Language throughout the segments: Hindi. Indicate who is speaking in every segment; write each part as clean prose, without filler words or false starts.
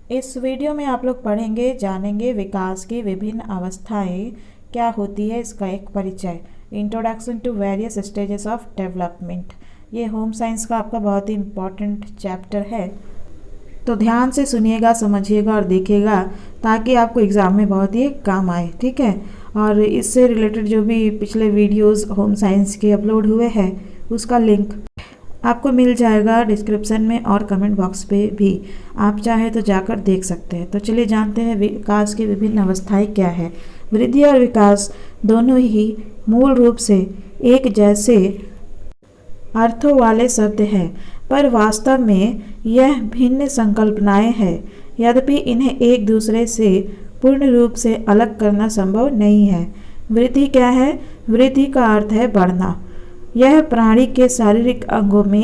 Speaker 1: इस वीडियो में आप लोग पढ़ेंगे जानेंगे विकास की विभिन्न अवस्थाएं क्या होती है, इसका एक परिचय। Introduction to various stages of development. ये होम साइंस का आपका बहुत ही इम्पॉर्टेंट चैप्टर है, तो ध्यान से सुनिएगा, समझिएगा और देखिएगा ताकि आपको एग्ज़ाम में बहुत ही काम आए। ठीक है। और इससे रिलेटेड जो भी पिछले वीडियोस होम साइंस के अपलोड हुए हैं उसका लिंक आपको मिल जाएगा डिस्क्रिप्शन में और कमेंट बॉक्स पे भी, आप चाहे तो जाकर देख सकते हैं। तो चलिए जानते हैं विकास की विभिन्न अवस्थाएं क्या है। वृद्धि और विकास दोनों ही मूल रूप से एक जैसे अर्थों वाले शब्द हैं, पर वास्तव में यह भिन्न संकल्पनाएं हैं। यद्यपि इन्हें एक दूसरे से पूर्ण रूप से अलग करना संभव नहीं है। वृद्धि क्या है? वृद्धि का अर्थ है बढ़ना। यह प्राणी के शारीरिक अंगों में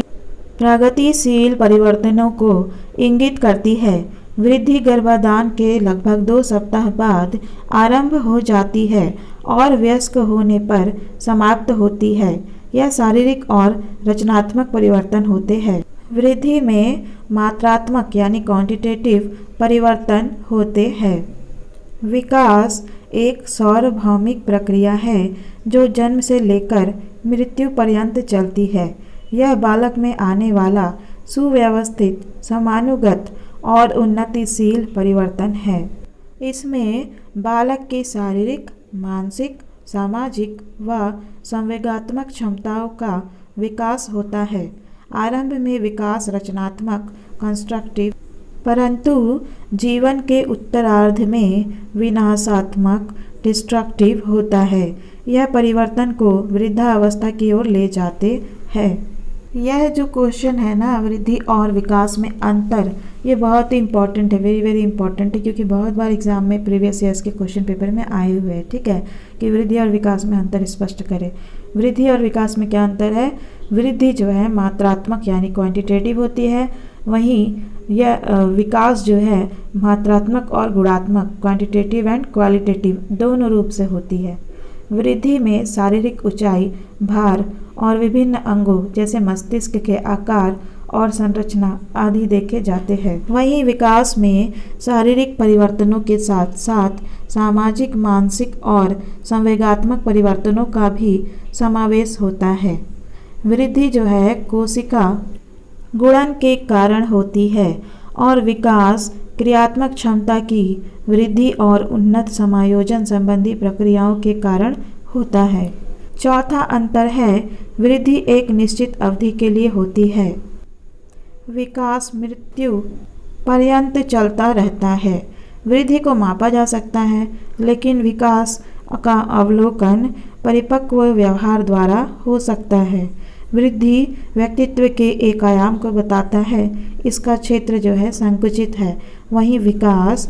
Speaker 1: प्रगतिशील परिवर्तनों को इंगित करती है। वृद्धि गर्भाधान के लगभग 2 सप्ताह बाद आरंभ हो जाती है और वयस्क होने पर समाप्त होती है। यह शारीरिक और रचनात्मक परिवर्तन होते हैं। वृद्धि में मात्रात्मक यानी क्वांटिटेटिव परिवर्तन होते हैं। विकास एक सार्वभौमिक प्रक्रिया है जो जन्म से लेकर मृत्यु पर्यंत चलती है। यह बालक में आने वाला सुव्यवस्थित, समानुगत और उन्नतिशील परिवर्तन है। इसमें बालक की शारीरिक, मानसिक, सामाजिक व संवेगात्मक क्षमताओं का विकास होता है। आरंभ में विकास रचनात्मक, कंस्ट्रक्टिव, परंतु जीवन के उत्तरार्ध में विनाशात्मक, डिस्ट्रक्टिव होता है। यह परिवर्तन को वृद्धावस्था की ओर ले जाते हैं। यह जो क्वेश्चन है ना, वृद्धि और विकास में अंतर, ये बहुत ही इंपॉर्टेंट है, वेरी वेरी इंपॉर्टेंट है, क्योंकि बहुत बार एग्जाम में प्रीवियस ईयर्स के क्वेश्चन पेपर में आए हुए हैं। ठीक है, कि वृद्धि और विकास में अंतर स्पष्ट करें। वृद्धि और विकास में क्या अंतर है? वृद्धि जो है मात्रात्मक यानी क्वांटिटेटिव होती है, वहीं यह विकास जो है मात्रात्मक और गुणात्मक, क्वांटिटेटिव एंड क्वालिटेटिव दोनों रूप से होती है। वृद्धि में शारीरिक ऊंचाई, भार और विभिन्न अंगों जैसे मस्तिष्क के आकार और संरचना आदि देखे जाते हैं। वहीं विकास में शारीरिक परिवर्तनों के साथ साथ सामाजिक, मानसिक और संवेगात्मक परिवर्तनों का भी समावेश होता है। वृद्धि जो है कोशिका गुणन के कारण होती है और विकास क्रियात्मक क्षमता की वृद्धि और उन्नत समायोजन संबंधी प्रक्रियाओं के कारण होता है। चौथा अंतर है वृद्धि एक निश्चित अवधि के लिए होती है। विकास मृत्यु पर्यंत चलता रहता है। वृद्धि को मापा जा सकता है, लेकिन विकास का अवलोकन परिपक्व व्यवहार द्वारा हो सकता है। वृद्धि व्यक्तित्व के एक आयाम को बताता है, इसका क्षेत्र जो है संकुचित है। वहीं विकास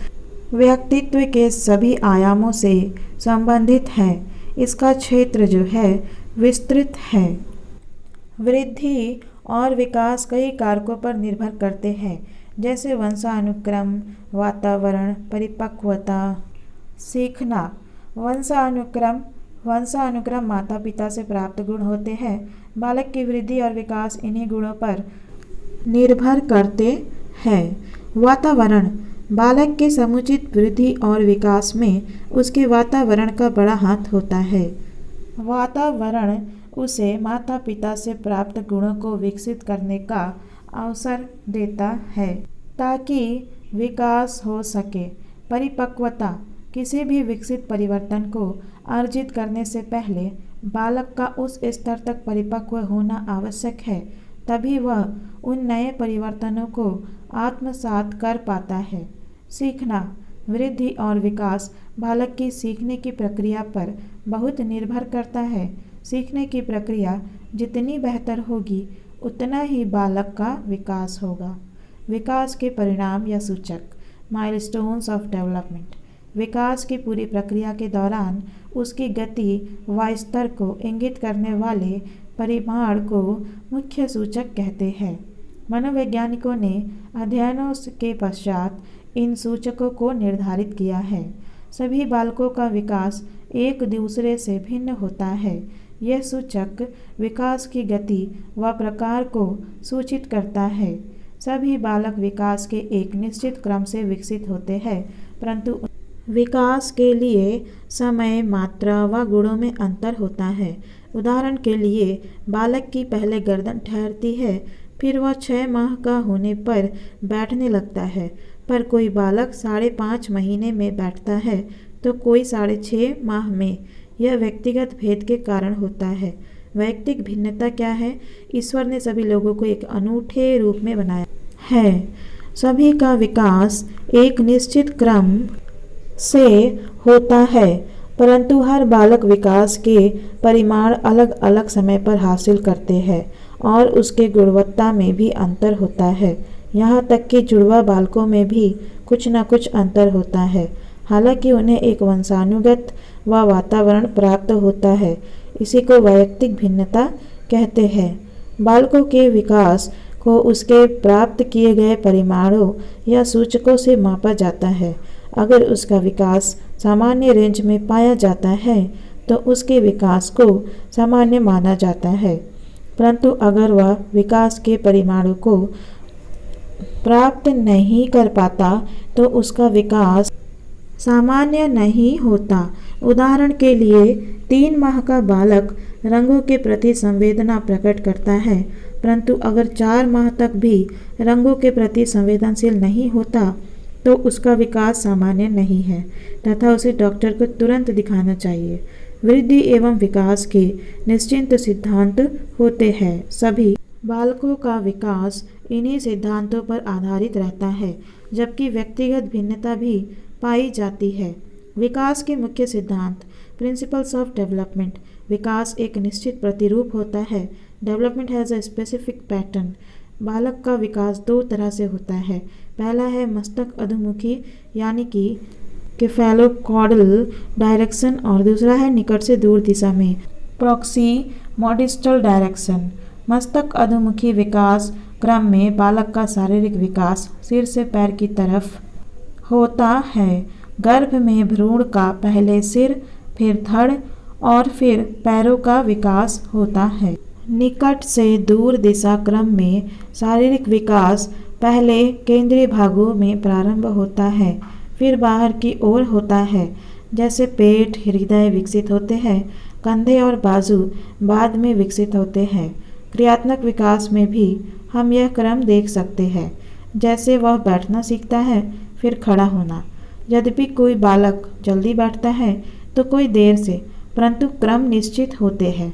Speaker 1: व्यक्तित्व के सभी आयामों से संबंधित है, इसका क्षेत्र जो है विस्तृत है। वृद्धि और विकास कई कारकों पर निर्भर करते हैं, जैसे वंशानुक्रम, वातावरण, परिपक्वता, सीखना। वंशानुक्रम माता पिता से प्राप्त गुण होते हैं। बालक की वृद्धि और विकास इन्हीं गुणों पर निर्भर करते हैं। वातावरण बालक के समुचित वृद्धि और विकास में उसके वातावरण का बड़ा हाथ होता है। वातावरण उसे माता पिता से प्राप्त गुणों को विकसित करने का अवसर देता है ताकि विकास हो सके। परिपक्वता किसी भी विकसित परिवर्तन को अर्जित करने से पहले बालक का उस स्तर तक परिपक्व होना आवश्यक है, तभी वह उन नए परिवर्तनों को आत्मसात कर पाता है। सीखना वृद्धि और विकास बालक की सीखने की प्रक्रिया पर बहुत निर्भर करता है। सीखने की प्रक्रिया जितनी बेहतर होगी, उतना ही बालक का विकास होगा। विकास के परिणाम या सूचक, माइलस्टोन्स ऑफ डेवलपमेंट। विकास की पूरी प्रक्रिया के दौरान उसकी गति व स्तर को इंगित करने वाले परिमाण को मुख्य सूचक कहते हैं। मनोवैज्ञानिकों ने अध्ययनों के पश्चात इन सूचकों को निर्धारित किया है। सभी बालकों का विकास एक दूसरे से भिन्न होता है। यह सूचक विकास की गति व प्रकार को सूचित करता है। सभी बालक विकास के एक निश्चित क्रम से विकसित होते हैं, परंतु विकास के लिए समय, मात्रा व गुणों में अंतर होता है। उदाहरण के लिए बालक की पहले गर्दन ठहरती है, फिर वह 6 माह का होने पर बैठने लगता है, पर कोई बालक 5.5 महीने में बैठता है तो कोई 6.5 माह में। यह व्यक्तिगत भेद के कारण होता है। वैयक्तिक भिन्नता क्या है? ईश्वर ने सभी लोगों को एक अनूठे रूप में बनाया है। सभी का विकास एक निश्चित क्रम से होता है, परंतु हर बालक विकास के परिमाण अलग अलग समय पर हासिल करते हैं और उसके गुणवत्ता में भी अंतर होता है। यहाँ तक कि जुड़वा बालकों में भी कुछ न कुछ अंतर होता है, हालांकि उन्हें एक वंशानुगत व वातावरण प्राप्त होता है। इसी को वैयक्तिक भिन्नता कहते हैं। बालकों के विकास को उसके प्राप्त किए गए परिमाणों या सूचकों से मापा जाता है। अगर उसका विकास सामान्य रेंज में पाया जाता है तो उसके विकास को सामान्य माना जाता है, परंतु अगर वह विकास के परिमाणों को प्राप्त नहीं कर पाता तो उसका विकास सामान्य नहीं होता। उदाहरण के लिए 3 माह का बालक रंगों के प्रति संवेदना प्रकट करता है, परंतु अगर 4 माह तक भी रंगों के प्रति संवेदनशील नहीं होता तो उसका विकास सामान्य नहीं है तथा उसे डॉक्टर को तुरंत दिखाना चाहिए। वृद्धि एवं विकास के निश्चित सिद्धांत होते हैं। सभी बालकों का विकास इन्हीं सिद्धांतों पर आधारित रहता है, जबकि व्यक्तिगत भिन्नता भी पाई जाती है। विकास के मुख्य सिद्धांत, प्रिंसिपल्स ऑफ डेवलपमेंट। विकास एक निश्चित प्रतिरूप होता है। Development has a specific pattern. बालक का विकास 2 तरह से होता है। पहला है मस्तक अधोमुखी यानी कि केफेलोकॉर्डल डायरेक्शन और दूसरा है निकट से दूर दिशा में प्रॉक्सिमोडिस्टल डायरेक्शन। मस्तक अधोमुखी विकास क्रम में बालक का शारीरिक विकास सिर से पैर की तरफ होता है। गर्भ में भ्रूण का पहले सिर, फिर धड़ और फिर पैरों का विकास होता है। निकट से दूर दिशा क्रम में शारीरिक विकास पहले केंद्रीय भागों में प्रारंभ होता है, फिर बाहर की ओर होता है। जैसे पेट, हृदय विकसित होते हैं, कंधे और बाजू बाद में विकसित होते हैं। क्रियात्मक विकास में भी हम यह क्रम देख सकते हैं, जैसे वह बैठना सीखता है, फिर खड़ा होना। यद्यपि कोई बालक जल्दी बैठता है तो कोई देर से, परंतु क्रम निश्चित होते हैं।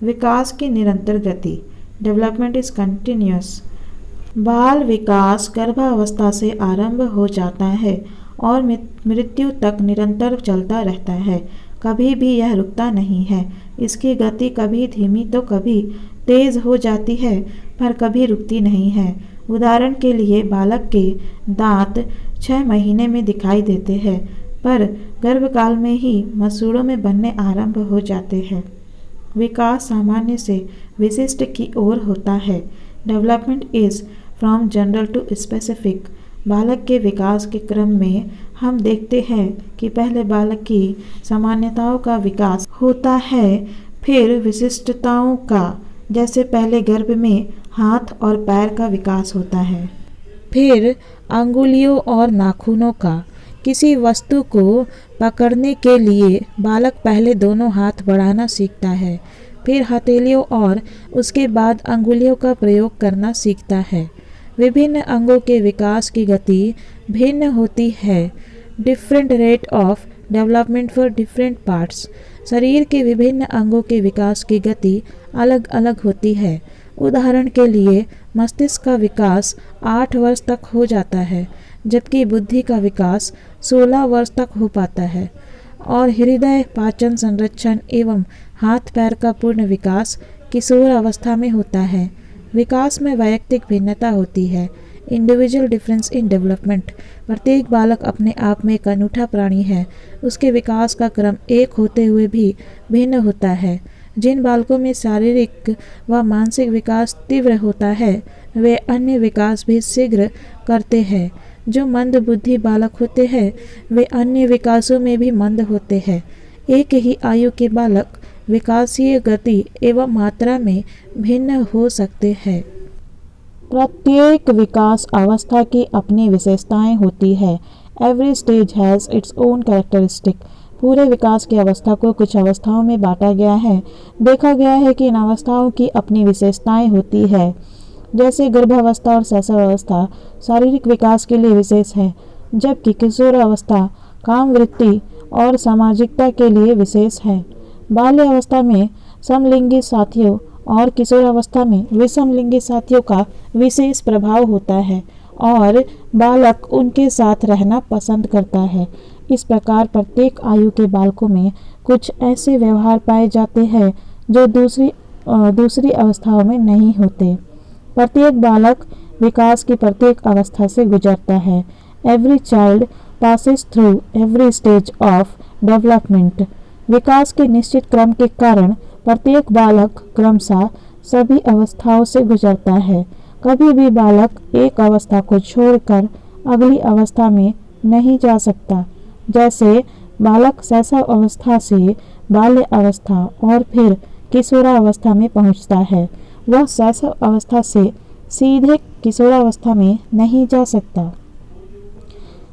Speaker 1: विकास की निरंतर गति, डेवलपमेंट इज कंटिन्यूअस। बाल विकास गर्भावस्था से आरंभ हो जाता है और मृत्यु तक निरंतर चलता रहता है। कभी भी यह रुकता नहीं है। इसकी गति कभी धीमी तो कभी तेज हो जाती है, पर कभी रुकती नहीं है। उदाहरण के लिए बालक के दांत 6 महीने में दिखाई देते हैं, पर गर्भकाल में ही मसूड़ों में बनने आरंभ हो जाते हैं। विकास सामान्य से विशिष्ट की ओर होता है। Development is from general to specific. बालक के विकास के क्रम में हम देखते हैं कि पहले बालक की सामान्यताओं का विकास होता है, फिर विशिष्टताओं का, जैसे पहले गर्भ में हाथ और पैर का विकास होता है, फिर अंगुलियों और नाखूनों का। किसी वस्तु को पकड़ने के लिए बालक पहले दोनों हाथ बढ़ाना सीखता है, फिर हथेलियों और उसके बाद अंगुलियों का प्रयोग करना सीखता है। विभिन्न अंगों के विकास की गति भिन्न होती है। Different rate of development for different parts. शरीर के विभिन्न अंगों के विकास की गति अलग अलग होती है। उदाहरण के लिए मस्तिष्क का विकास 8 वर्ष तक हो जाता है, जबकि बुद्धि का विकास 16 वर्ष तक हो पाता है, और हृदय, पाचन, संरक्षण एवं हाथ पैर का पूर्ण विकास किशोर अवस्था में होता है। विकास में वैयक्तिक भिन्नता होती है। Individual difference in development. प्रत्येक बालक अपने आप में एक अनूठा प्राणी है। उसके विकास का क्रम एक होते हुए भी भिन्न होता है। जिन बालकों में शारीरिक व मानसिक विकास तीव्र होता है, वे अन्य विकास भी शीघ्र करते हैं। जो मंद बुद्धि बालक होते हैं, वे अन्य विकासों में भी मंद होते हैं। एक ही आयु के बालक विकासीय गति एवं मात्रा में भिन्न हो सकते हैं। प्रत्येक विकास अवस्था की अपनी विशेषताएं होती है। Every stage has its own characteristic. पूरे विकास की अवस्था को कुछ अवस्थाओं में बांटा गया है। देखा गया है कि इन अवस्थाओं की अपनी विशेषताएं होती है। जैसे गर्भावस्था और शैशवावस्था शारीरिक विकास के लिए विशेष है, जबकि किशोरावस्था काम वृत्ति और सामाजिकता के लिए विशेष है। बाल्य अवस्था में समलिंगी साथियों और किशोरावस्था में विषमलिंगी साथियों का विशेष प्रभाव होता है और बालक उनके साथ रहना पसंद करता है। इस प्रकार प्रत्येक आयु के बालकों में कुछ ऐसे व्यवहार पाए जाते हैं जो दूसरी अवस्थाओं में नहीं होते। प्रत्येक बालक विकास की प्रत्येक अवस्था से गुजरता है। Every child passes through every stage of development. विकास के निश्चित क्रम के कारण प्रत्येक बालक क्रमशः सभी अवस्थाओं से गुजरता है। कभी भी बालक एक अवस्था को छोड़कर अगली अवस्था में नहीं जा सकता। जैसे बालक शैशवावस्था से बाल्य अवस्था और फिर किशोरावस्था में पहुंचता है, वह शैशवावस्था से सीधे किशोरावस्था में नहीं जा सकता।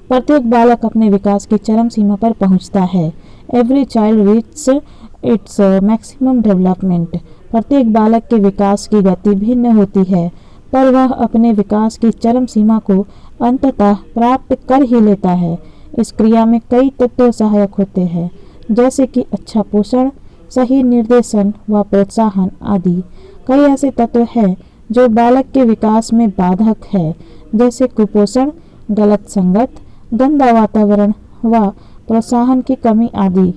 Speaker 1: प्रत्येक बालक अपने विकास की चरम सीमा पर पहुंचता है। Every child reaches its maximum development. प्रत्येक बालक के विकास की गति भिन्न होती है, पर वह अपने विकास की चरम सीमा को अंततः प्राप्त कर ही लेता है। इस क्रिया में कई तत्व सहायक होते हैं, जैसे कि अच्छा पोषण, सही निर्देशन व प्रोत्साहन आदि। कई ऐसे तत्व हैं जो बालक के विकास में बाधक है, जैसे कुपोषण, गलत संगत, गंदा वातावरण व प्रोत्साहन की कमी आदि।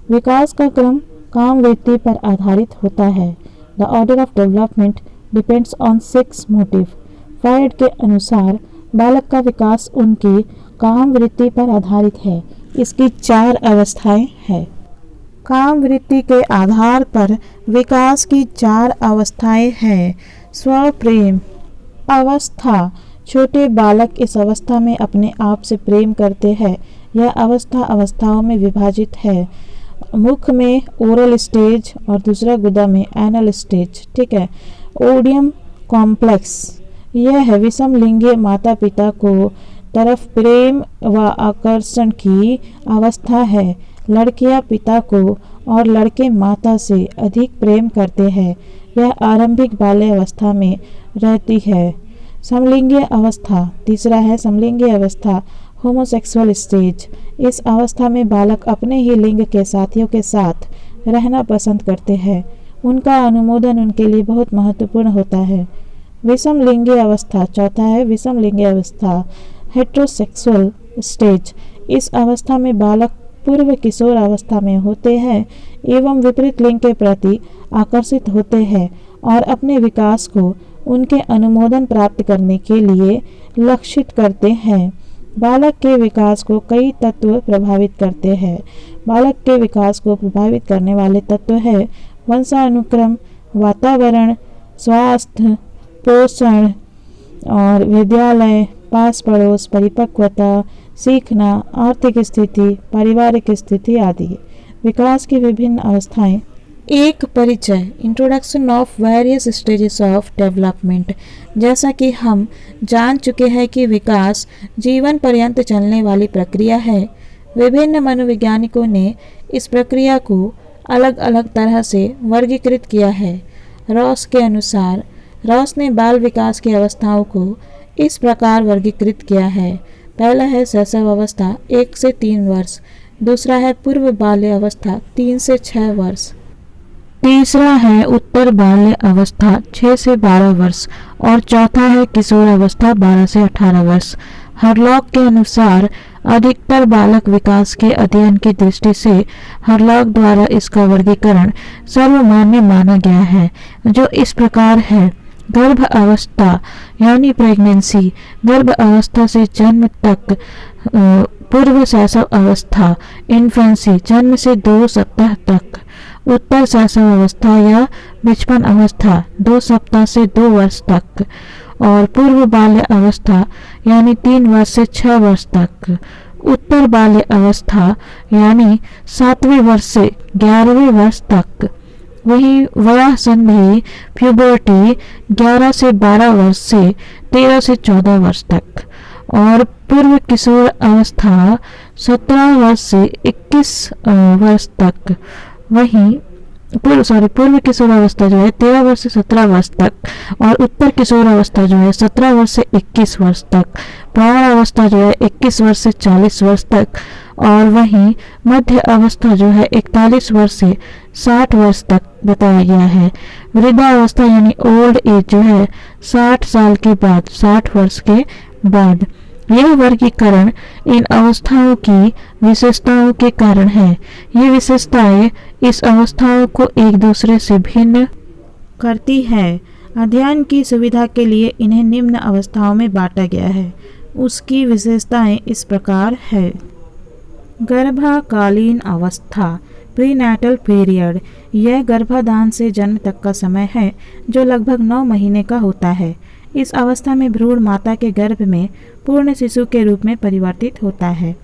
Speaker 1: विकास का क्रम काम वृत्ति पर आधारित होता है। The order of development depends on 6 motive. Freud के अनुसार बालक का विकास उनकी काम वृत्ति पर आधारित है। इसकी 4 अवस्थाएं हैं। काम वृत्ति के आधार पर विकास की 4 अवस्थाएं हैं। स्वप्रेम अवस्था। छोटे बालक इस अवस्था में अपने आप से प्रेम करते हैं। यह अवस्था अवस्थाओं में विभाजित है। मुख में ओरल स्टेज और दूसरा गुदा में एनल स्टेज। ठीक है। ओडियम कॉम्प्लेक्स यह है विषम लिंगीय माता पिता को तरफ प्रेम व आकर्षण की अवस्था है। लड़कियां पिता को और लड़के माता से अधिक प्रेम करते हैं। यह आरंभिक बाल्य अवस्था में रहती है। समलिंगीय अवस्था तीसरा है। समलिंगीय अवस्था होमोसेक्सुअल स्टेज। इस अवस्था में बालक अपने ही लिंग के साथियों के साथ रहना पसंद करते हैं। उनका अनुमोदन उनके लिए बहुत महत्वपूर्ण होता है। विषम लिंगीय अवस्था चौथा है। विषम लिंगीय अवस्था हेट्रोसेक्सुअल स्टेज। इस अवस्था में बालक पूर्व किशोर अवस्था में होते हैं एवं विपरीत लिंग के प्रति आकर्षित होते हैं और अपने विकास को उनके अनुमोदन प्राप्त करने के लिए लक्षित करते हैं। बालक के विकास को कई तत्व प्रभावित करते हैं। बालक के विकास को प्रभावित करने वाले तत्व है वंशानुक्रम, वातावरण, स्वास्थ्य, पोषण और विद्यालय, पास पड़ोस, परिपक्वता, सीखना, आर्थिक स्थिति, पारिवारिक स्थिति आदि। विकास की विभिन्न अवस्थाएं। एक परिचय introduction of various stages of development. जैसा कि हम जान चुके हैं कि विकास जीवन पर्यंत चलने वाली प्रक्रिया है। विभिन्न मनोवैज्ञानिकों ने इस प्रक्रिया को अलग अलग तरह से वर्गीकृत किया है। रॉस के अनुसार रॉस ने बाल विकास की अवस्थाओं को इस प्रकार वर्गीकृत किया है। पहला है शैशवावस्था 1 से 3 वर्ष, दूसरा है पूर्व बाल्य अवस्था 3 से 6 वर्ष, तीसरा है उत्तर बाल्य अवस्था 6 से 12 वर्ष और चौथा है किशोर अवस्था 12 से 18 वर्ष। हरलॉक के अनुसार अधिकतर बालक विकास के अध्ययन की दृष्टि से हरलॉक द्वारा इसका वर्गीकरण सर्वमान्य माना गया है, जो इस प्रकार है। गर्भ अवस्था यानी प्रेगनेंसी, गर्भ अवस्था से जन्म तक। पूर्व शैशव अवस्था इन्फेंसी, जन्म से 2 सप्ताह तक। उत्तर शैशव अवस्था या बचपन अवस्था 2 सप्ताह से 2 वर्ष तक। और पूर्व बाल्य अवस्था यानी 3 वर्ष से 6 वर्ष तक। उत्तर बाल्य अवस्था यानी 7वें वर्ष से 11वें वर्ष तक। वहीं वयः संधि प्यूबर्टी 11 से 12 वर्ष से 13 से 14 वर्ष तक, और पूर्व किशोर अवस्था 17 वर्ष से 21 वर्ष तक। वहीं पूर्व किशोर अवस्था जो है 13 वर्ष से 17 वर्ष तक, और उत्तर किशोर अवस्था जो है 17 वर्ष से 21 वर्ष तक। प्रौढ़ अवस्था जो है 21 वर्ष से 40 वर्ष तक, और वहीं मध्य अवस्था जो है 41 वर्ष से 60 वर्ष तक बताया गया है। वृद्धा अवस्था यानी ओल्ड एज जो है 60 साल के बाद, 60 वर्ष के बाद। यह वर्गीकरण इन अवस्थाओं की विशेषताओं के कारण है। ये विशेषताएं इस अवस्थाओं को एक दूसरे से भिन्न करती है। अध्ययन की सुविधा के लिए इन्हें निम्न अवस्थाओं में बांटा गया है। उसकी विशेषताएं इस प्रकार है। गर्भकालीन अवस्था, प्रीनैटल पीरियड, यह गर्भाधान से जन्म तक का समय है जो लगभग 9 महीने का होता है। इस अवस्था में भ्रूण माता के गर्भ में पूर्ण शिशु के रूप में परिवर्तित होता है।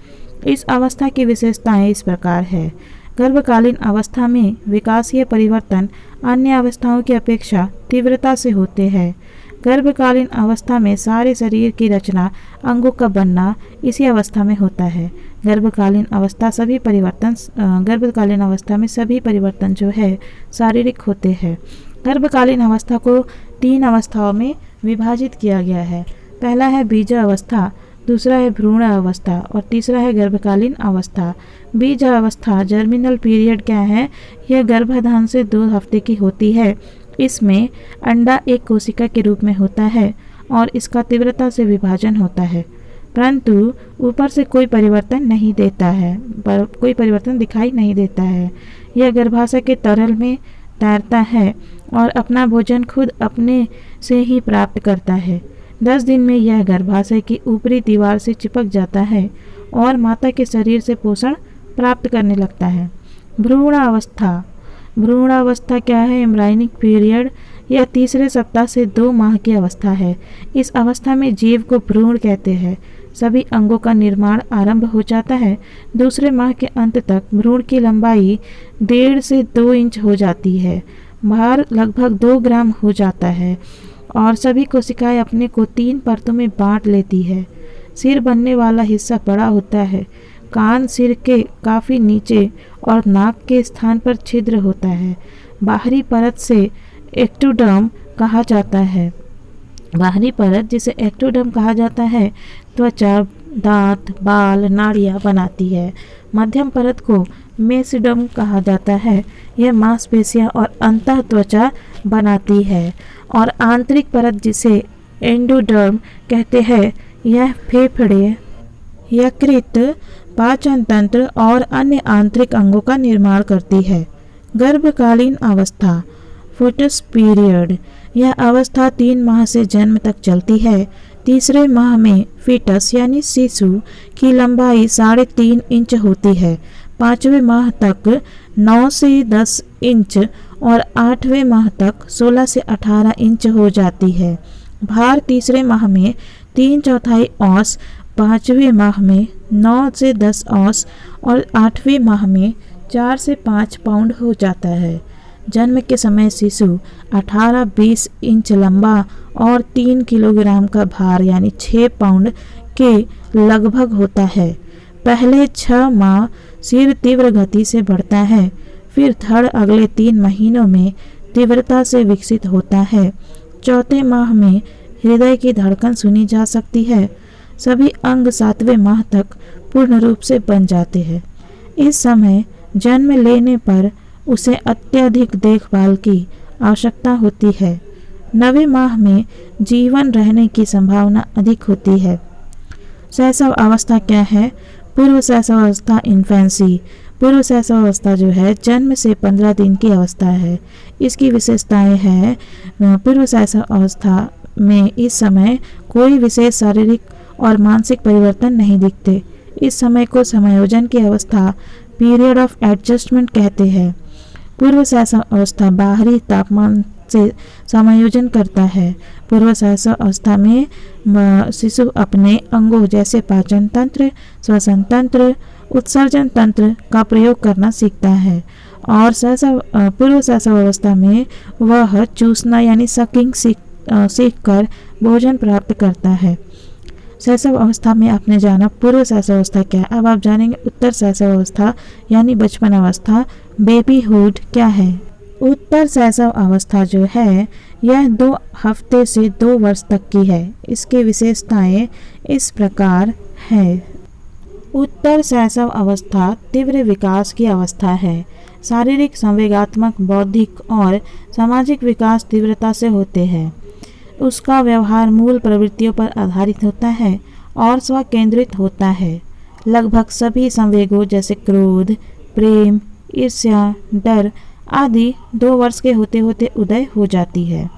Speaker 1: इस अवस्था की विशेषताएं इस प्रकार है। गर्भकालीन अवस्था में विकासीय परिवर्तन अन्य अवस्थाओं की अपेक्षा तीव्रता से होते हैं। गर्भकालीन अवस्था में सारे शरीर की रचना, अंगों का बनना इसी अवस्था में होता है। गर्भकालीन अवस्था में सभी परिवर्तन जो है शारीरिक होते हैं। गर्भकालीन अवस्था को 3 अवस्थाओं में विभाजित किया गया है। पहला है बीज अवस्था, दूसरा है भ्रूण अवस्था और तीसरा है गर्भकालीन अवस्था। बीज अवस्था जर्मिनल पीरियड क्या है? यह गर्भाधान से 2 हफ्ते की होती है। इसमें अंडा एक कोशिका के रूप में होता है और इसका तीव्रता से विभाजन होता है, परंतु ऊपर से कोई परिवर्तन नहीं देता है, कोई परिवर्तन दिखाई नहीं देता है। यह गर्भाशय के तरल में तैरता है और अपना भोजन खुद अपने से ही प्राप्त करता है। 10 दिन में यह गर्भाशय की ऊपरी दीवार से चिपक जाता है और माता के शरीर से पोषण प्राप्त करने लगता है। भ्रूण अवस्था, भ्रूण अवस्था क्या है? एम्ब्रायनिक पीरियड, यह तीसरे सप्ताह से 2 माह की अवस्था है। इस अवस्था में जीव को भ्रूण कहते हैं। सभी अंगों का निर्माण आरंभ हो जाता है। दूसरे माह के अंत तक भ्रूण की लंबाई 1.5 से 2 इंच हो जाती है। भार लगभग 2 ग्राम हो जाता है और सभी कोशिकाएं अपने को 3 परतों में बांट लेती है। सिर बनने वाला हिस्सा बड़ा होता है। कान सिर के काफ़ी नीचे और नाक के स्थान पर छिद्र होता है। बाहरी परत से एक्टोडर्म कहा जाता है। बाहरी परत जिसे एक्टोडर्म कहा जाता है त्वचा, दांत, बाल, नाड़ियाँ बनाती है। मध्यम परत को मेसिडर्म कहा जाता है। यह मांसपेशियाँ और अंतः त्वचा बनाती है। और आंतरिक परत जिसे एंडोडर्म कहते हैं, यह फेफड़े, यकृत, पाचन तंत्र और अन्य आंतरिक अंगों का निर्माण करती है। गर्भकालीन अवस्था, फोटस पीरियड, यह अवस्था 3 माह से जन्म तक चलती है। तीसरे माह में फीटस यानी शिशु की लंबाई 3.5 इंच होती है। 5वें माह तक 9 से 10 इंच और 8वें माह तक 16 से 18 इंच हो जाती है। भार तीसरे माह में 3/4 औंस, 5वें माह में 9 से 10 औंस और 8वें माह में 4 से 5 पाउंड हो जाता है। जन्म के समय शिशु 18-20 इंच लंबा और 3 किलोग्राम का भार यानी 6 पाउंड के लगभग होता है। पहले 6 माह सिर तीव्र गति से बढ़ता है, फिर धड़ अगले 3 महीनों में तीव्रता से विकसित होता है। 4थे माह में हृदय की धड़कन सुनी जा सकती है। सभी अंग 7वें माह तक पूर्ण रूप से बन जाते हैं। इस समय जन्म लेने पर उसे अत्यधिक देखभाल की आवश्यकता होती है। 9वें माह में जीवन रहने की संभावना अधिक होती है। शैशव अवस्था क्या है? पूर्व शैशव अवस्था, इन्फेंसी। पूर्व शैशव अवस्था जो है जन्म से 15 दिन की अवस्था है। इसकी विशेषताएं हैं, पूर्व शैशव अवस्था में इस समय कोई विशेष शारीरिक और मानसिक परिवर्तन नहीं दिखते। इस समय को समायोजन की अवस्था, पीरियड ऑफ एडजस्टमेंट कहते हैं। पूर्व शैशव अवस्था बाहरी तापमान से समायोजन करता है। पूर्व शैशव अवस्था में शिशु अपने अंगों जैसे पाचन तंत्र, श्वसन तंत्र, उत्सर्जन तंत्र का प्रयोग करना सीखता है और पूर्व शैशव अवस्था में वह चूसना यानी सकिंग सीख कर भोजन प्राप्त करता है। शैशव अवस्था में आपने जाना पूर्व शैशव अवस्था क्या है। अब आप जानेंगे उत्तर शैशव अवस्था यानी बचपन अवस्था, बेबीहुड क्या है। उत्तर शैशव अवस्था जो है यह 2 हफ्ते से 2 वर्ष तक की है। इसकी विशेषताएं इस प्रकार है। उत्तर शैशव अवस्था तीव्र विकास की अवस्था है। शारीरिक, संवेगात्मक, बौद्धिक और सामाजिक विकास तीव्रता से होते हैं। उसका व्यवहार मूल प्रवृत्तियों पर आधारित होता है और स्व केंद्रित होता है। लगभग सभी संवेगों जैसे क्रोध, प्रेम, ईर्ष्या, डर आदि 2 वर्ष के होते होते उदय हो जाती है।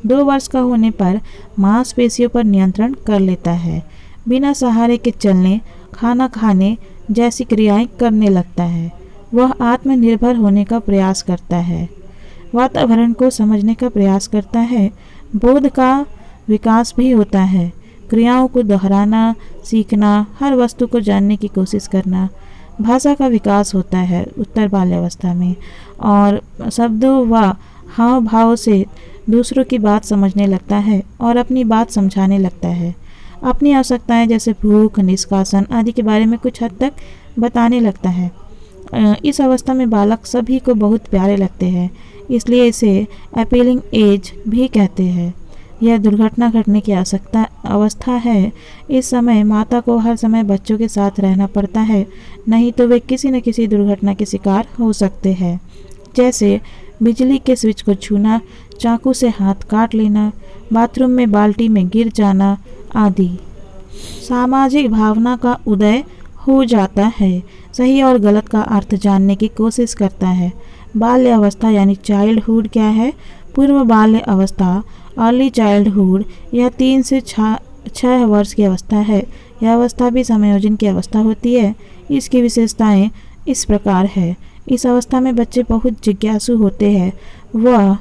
Speaker 1: 2 वर्ष का होने पर मांसपेशियों पर नियंत्रण कर लेता है। बिना सहारे के चलने, खाना खाने जैसी क्रियाएं करने लगता है। वह आत्मनिर्भर होने का प्रयास करता है। वातावरण को समझने का प्रयास करता है। बोध का विकास भी होता है। क्रियाओं को दोहराना सीखना, हर वस्तु को जानने की कोशिश करना। भाषा का विकास होता है उत्तर बाल्यावस्था में और शब्दों व हाव भाव से दूसरों की बात समझने लगता है और अपनी बात समझाने लगता है। अपनी आवश्यकताएं जैसे भूख, निष्कासन आदि के बारे में कुछ हद तक बताने लगता है। इस अवस्था में बालक सभी को बहुत प्यारे लगते हैं, इसलिए इसे अपीलिंग एज भी कहते हैं। यह दुर्घटना घटने की अवस्था है। इस समय माता को हर समय बच्चों के साथ रहना पड़ता है, नहीं तो वे किसी न किसी दुर्घटना के शिकार हो सकते हैं, जैसे बिजली के स्विच को छूना, चाकू से हाथ काट लेना, बाथरूम में बाल्टी में गिर जाना आदि। सामाजिक भावना का उदय हो जाता है। सही और गलत का अर्थ जानने की कोशिश करता है। बाल्य अवस्था यानी चाइल्डहुड क्या है। पूर्व बाल्य अवस्था अर्ली चाइल्डहुड यह 3 से 6 वर्ष की अवस्था है। यह अवस्था भी समायोजन की अवस्था होती है। इसकी विशेषताएं इस प्रकार है। इस अवस्था में बच्चे बहुत जिज्ञासु होते हैं। वह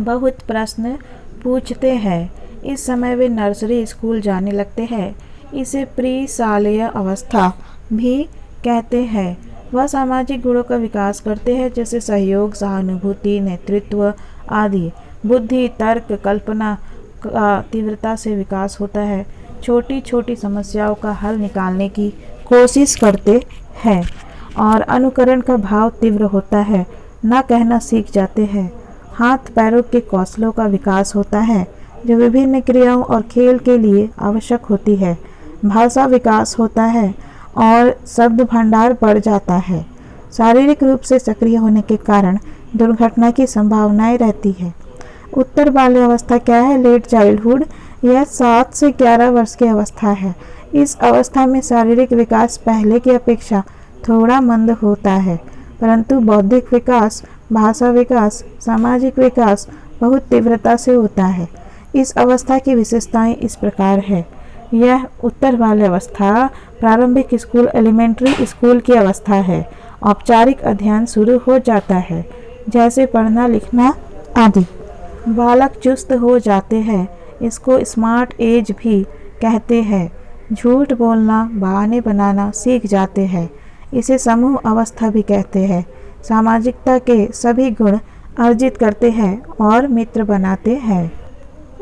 Speaker 1: बहुत प्रश्न पूछते हैं। इस समय वे नर्सरी स्कूल जाने लगते हैं। इसे प्री शालेय अवस्था भी कहते हैं। वह सामाजिक गुणों का विकास करते हैं जैसे सहयोग, सहानुभूति, नेतृत्व आदि। बुद्धि, तर्क, कल्पना का तीव्रता से विकास होता है। छोटी छोटी समस्याओं का हल निकालने की कोशिश करते हैं और अनुकरण का भाव तीव्र होता है। न कहना सीख जाते हैं। हाथ पैरों के कौशलों का विकास होता है जो विभिन्न क्रियाओं और खेल के लिए आवश्यक होती है। भाषा विकास होता है और शब्द भंडार बढ़ जाता है। शारीरिक रूप से सक्रिय होने के कारण दुर्घटना की संभावनाएं रहती है। उत्तर बाल्यावस्था क्या है। लेट चाइल्डहुड यह 7 से 11 वर्ष की अवस्था है। इस अवस्था में शारीरिक विकास पहले की अपेक्षा थोड़ा मंद होता है, परंतु बौद्धिक विकास, भाषा विकास, सामाजिक विकास बहुत तीव्रता से होता है। इस अवस्था की विशेषताएं इस प्रकार है। यह उत्तर बाल्यावस्था प्रारंभिक स्कूल, एलिमेंट्री स्कूल की अवस्था है। औपचारिक अध्ययन शुरू हो जाता है, जैसे पढ़ना लिखना आदि। बालक चुस्त हो जाते हैं। इसको स्मार्ट एज भी कहते हैं। झूठ बोलना, बहाने बनाना सीख जाते हैं। इसे समूह अवस्था भी कहते हैं। सामाजिकता के सभी गुण अर्जित करते हैं और मित्र बनाते हैं।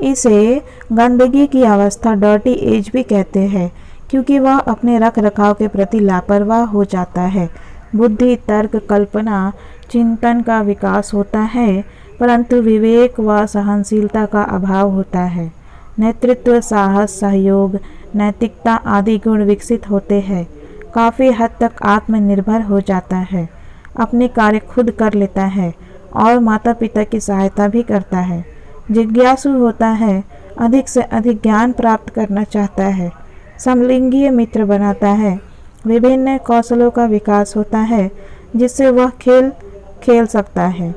Speaker 1: इसे गंदगी की अवस्था, डर्टी एज भी कहते हैं, क्योंकि वह अपने रख रखाव के प्रति लापरवाह हो जाता है। बुद्धि, तर्क, कल्पना, चिंतन का विकास होता है, परंतु विवेक व सहनशीलता का अभाव होता है। नेतृत्व, साहस, सहयोग, नैतिकता आदि गुण विकसित होते हैं। काफ़ी हद तक आत्मनिर्भर हो जाता है। अपने कार्य खुद कर लेता है और माता पिता की सहायता भी करता है। जिज्ञासु होता है। अधिक से अधिक ज्ञान प्राप्त करना चाहता है। समलिंगीय मित्र बनाता है। विभिन्न कौशलों का विकास होता है जिससे वह खेल सकता है।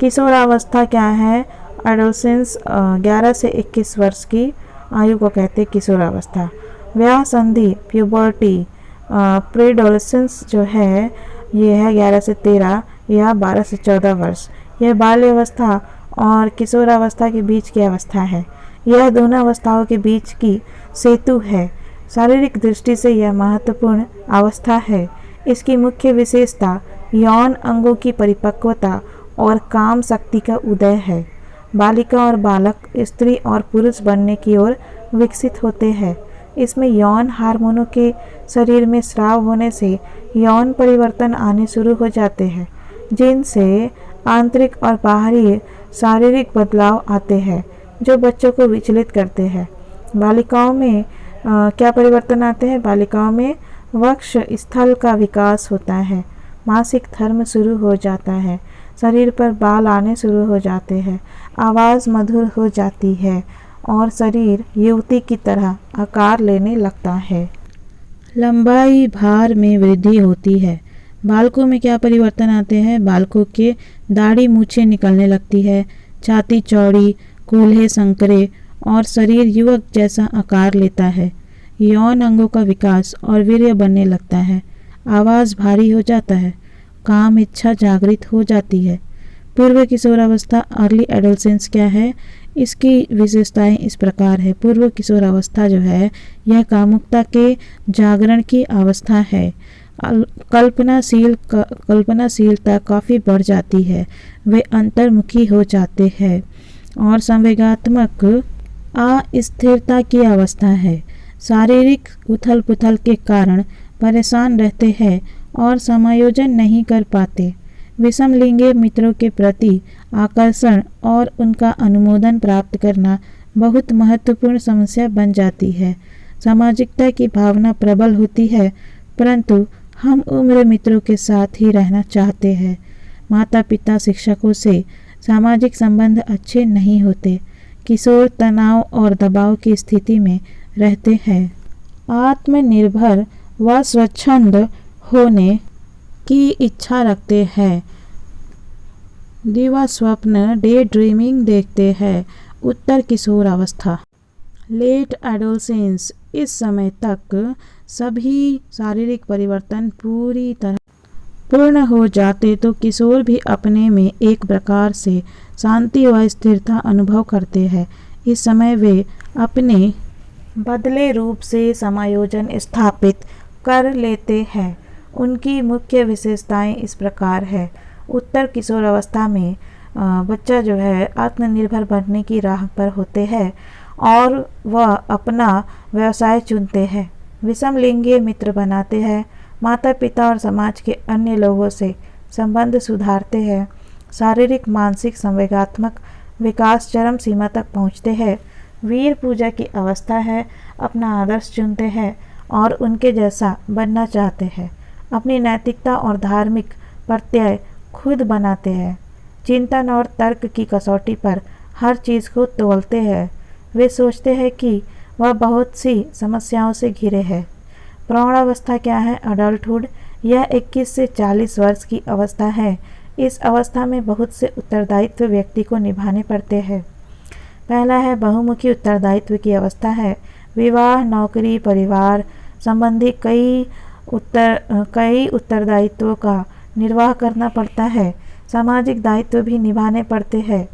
Speaker 1: किशोरावस्था क्या है। एडोलेसेंस 11 से 21 वर्ष की आयु को कहते हैं किशोरावस्था। ब्याह संधि, प्यूबर्टी, प्रीडोलेसेंस जो है ये है 11 से 13 या 12 से 14 वर्ष। यह बाल्यावस्था और किशोरावस्था के बीच की अवस्था है। यह दोनों अवस्थाओं के बीच की सेतु है। शारीरिक दृष्टि से यह महत्वपूर्ण अवस्था है। इसकी मुख्य विशेषता यौन अंगों की परिपक्वता और काम शक्ति का उदय है। बालिका और बालक स्त्री और पुरुष बनने की ओर विकसित होते हैं। इसमें यौन हार्मोनों के शरीर में स्राव होने से यौन परिवर्तन आने शुरू हो जाते हैं, जिनसे आंतरिक और बाहरी शारीरिक बदलाव आते हैं जो बच्चों को विचलित करते हैं। बालिकाओं में क्या परिवर्तन आते हैं? बालिकाओं में वक्ष स्थल का विकास होता है, मासिक धर्म शुरू हो जाता है, शरीर पर बाल आने शुरू हो जाते हैं, आवाज़ मधुर हो जाती है और शरीर युवती की तरह आकार लेने लगता है। लंबाई भार में वृद्धि होती है। बालकों में क्या परिवर्तन आते हैं? बालकों के दाढ़ी मूछें निकलने लगती है, छाती चौड़ी, कूल्हे संकरे और शरीर युवक जैसा आकार लेता है। यौन अंगों का विकास और वीर्य बनने लगता है, आवाज़ भारी हो जाता है, काम इच्छा जागृत हो जाती है। पूर्व किशोरावस्था अर्ली एडोलसेंस क्या है? इसकी विशेषताएं इस प्रकार है। पूर्व किशोरावस्था जो है यह कामुकता के जागरण की अवस्था है। कल्पनाशीलता काफ़ी बढ़ जाती है, वे अंतर्मुखी हो जाते हैं और संवेगात्मक अस्थिरता की अवस्था है। शारीरिक उथल पुथल के कारण परेशान रहते हैं और समायोजन नहीं कर पाते। विषम लिंगीय मित्रों के प्रति आकर्षण और उनका अनुमोदन प्राप्त करना बहुत महत्वपूर्ण समस्या बन जाती है। सामाजिकता की भावना प्रबल होती है, परंतु हम उम्र मित्रों के साथ ही रहना चाहते हैं। माता पिता शिक्षकों से सामाजिक संबंध अच्छे नहीं होते। किशोर तनाव और दबाव की स्थिति में रहते हैं। आत्मनिर्भर व स्वच्छंद होने की इच्छा रखते हैं। दिवा स्वप्न डे ड्रीमिंग देखते हैं। उत्तर किशोर अवस्था लेट एडोलसेंस, इस समय तक सभी शारीरिक परिवर्तन पूरी तरह पूर्ण हो जाते तो किशोर भी अपने में एक प्रकार से शांति व स्थिरता अनुभव करते हैं। इस समय वे अपने बदले रूप से समायोजन स्थापित कर लेते हैं। उनकी मुख्य विशेषताएं इस प्रकार है। उत्तर किशोर अवस्था में बच्चा जो है आत्मनिर्भर बनने की राह पर होते हैं और वह अपना व्यवसाय चुनते हैं। विषम लिंगीय मित्र बनाते हैं। माता पिता और समाज के अन्य लोगों से संबंध सुधारते हैं। शारीरिक मानसिक संवेगात्मक विकास चरम सीमा तक पहुँचते हैं। वीर पूजा की अवस्था है। अपना आदर्श चुनते हैं और उनके जैसा बनना चाहते हैं। अपनी नैतिकता और धार्मिक प्रत्यय खुद बनाते हैं। चिंतन और तर्क की कसौटी पर हर चीज़ को तोलते हैं। वे सोचते हैं कि वह बहुत सी समस्याओं से घिरे हैं। प्रौढ़ावस्था क्या है? अडल्टहुड, यह 21 से 40 वर्ष की अवस्था है। इस अवस्था में बहुत से उत्तरदायित्व व्यक्ति को निभाने पड़ते हैं। पहला है बहुमुखी उत्तरदायित्व की अवस्था है। विवाह, नौकरी, परिवार संबंधी कई उत्तरदायित्वों का निर्वाह करना पड़ता है। सामाजिक दायित्व भी निभाने पड़ते हैं।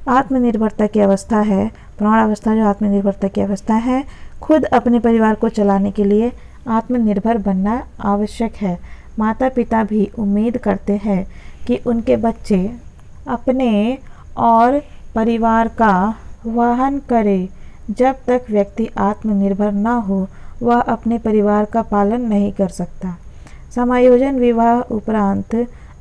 Speaker 1: आत्मनिर्भरता की अवस्था है। प्रौढ़ावस्था जो आत्मनिर्भरता की अवस्था है, खुद अपने परिवार को चलाने के लिए आत्मनिर्भर बनना आवश्यक है। माता पिता भी उम्मीद करते हैं कि उनके बच्चे अपने और परिवार का वहन करें। जब तक व्यक्ति आत्मनिर्भर न हो वह अपने परिवार का पालन नहीं कर सकता। समायोजन विवाह उपरांत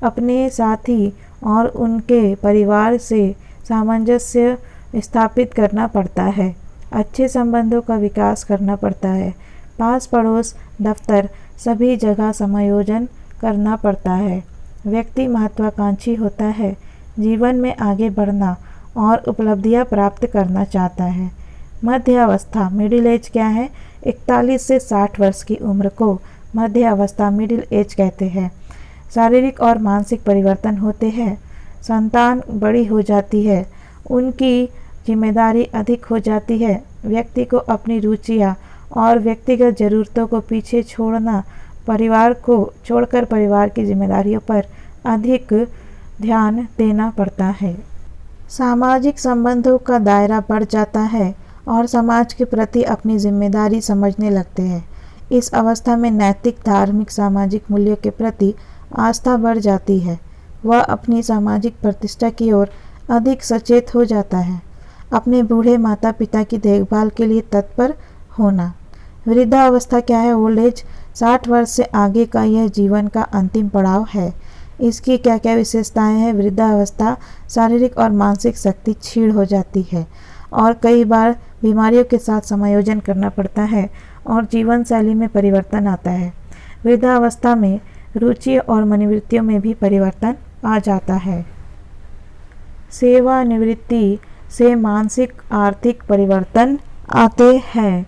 Speaker 1: अपने साथी और उनके परिवार से सामंजस्य स्थापित करना पड़ता है। अच्छे संबंधों का विकास करना पड़ता है। पास पड़ोस, दफ्तर सभी जगह समायोजन करना पड़ता है। व्यक्ति महत्वाकांक्षी होता है। जीवन में आगे बढ़ना और उपलब्धियां प्राप्त करना चाहता है। मध्य अवस्था मिडिल एज क्या है? 41 से 60 वर्ष की उम्र को मध्य अवस्था मिडिल एज कहते हैं। शारीरिक और मानसिक परिवर्तन होते हैं। संतान बड़ी हो जाती है। उनकी जिम्मेदारी अधिक हो जाती है। व्यक्ति को अपनी रुचियाँ और व्यक्तिगत ज़रूरतों को पीछे छोड़ना, परिवार को छोड़कर परिवार की जिम्मेदारियों पर अधिक ध्यान देना पड़ता है। सामाजिक संबंधों का दायरा बढ़ जाता है और समाज के प्रति अपनी जिम्मेदारी समझने लगते हैं। इस अवस्था में नैतिक, धार्मिक, सामाजिक मूल्यों के प्रति आस्था बढ़ जाती है। वह अपनी सामाजिक प्रतिष्ठा की ओर अधिक सचेत हो जाता है। अपने बूढ़े माता पिता की देखभाल के लिए तत्पर होना। वृद्धावस्था क्या है? ओल्ड एज 60 वर्ष से आगे का यह जीवन का अंतिम पड़ाव है। इसकी क्या क्या विशेषताएं हैं? वृद्धावस्था शारीरिक और मानसिक शक्ति क्षीण हो जाती है और कई बार बीमारियों के साथ समायोजन करना पड़ता है और जीवन शैली में परिवर्तन आता है। वृद्धावस्था में रुचि और मनोवृत्तियों में भी परिवर्तन आ जाता है। सेवानिवृत्ति से मानसिक आर्थिक परिवर्तन आते हैं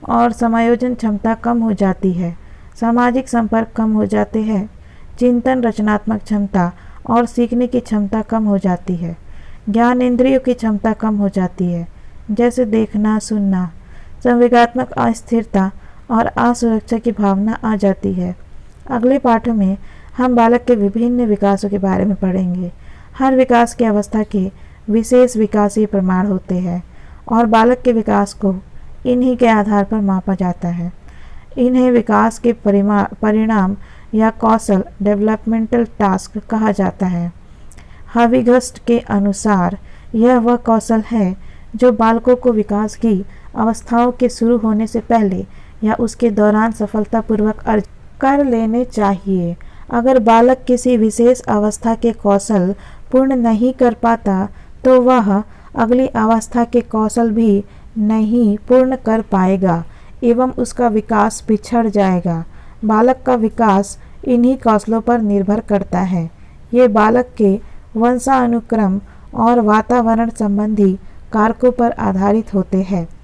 Speaker 1: और समायोजन क्षमता कम हो जाती है। सामाजिक संपर्क कम हो जाते हैं। चिंतन, रचनात्मक क्षमता और सीखने की क्षमता कम हो जाती है। ज्ञान इंद्रियों की क्षमता कम हो जाती है, जैसे देखना, सुनना। संवेगात्मक अस्थिरता और असुरक्षा की भावना आ जाती है। अगले पाठों में हम बालक के विभिन्न विकासों के बारे में पढ़ेंगे। हर विकास की अवस्था के विशेष विकासीय प्रमाण होते हैं और बालक के विकास को इन्हीं के आधार पर मापा जाता है। इन्हें विकास के परिणाम या कौशल, डेवलपमेंटल टास्क कहा जाता है। हविगस्ट के अनुसार यह वह कौशल है जो बालकों को विकास की अवस्थाओं के शुरू होने से पहले या उसके दौरान सफलतापूर्वक अर्जित कर लेने चाहिए। अगर बालक किसी विशेष अवस्था के कौशल पूर्ण नहीं कर पाता तो वह अगली अवस्था के कौशल भी नहीं पूर्ण कर पाएगा एवं उसका विकास पिछड़ जाएगा। बालक का विकास इन्हीं कौशलों पर निर्भर करता है। ये बालक के वंशानुक्रम और वातावरण संबंधी कारकों पर आधारित होते हैं।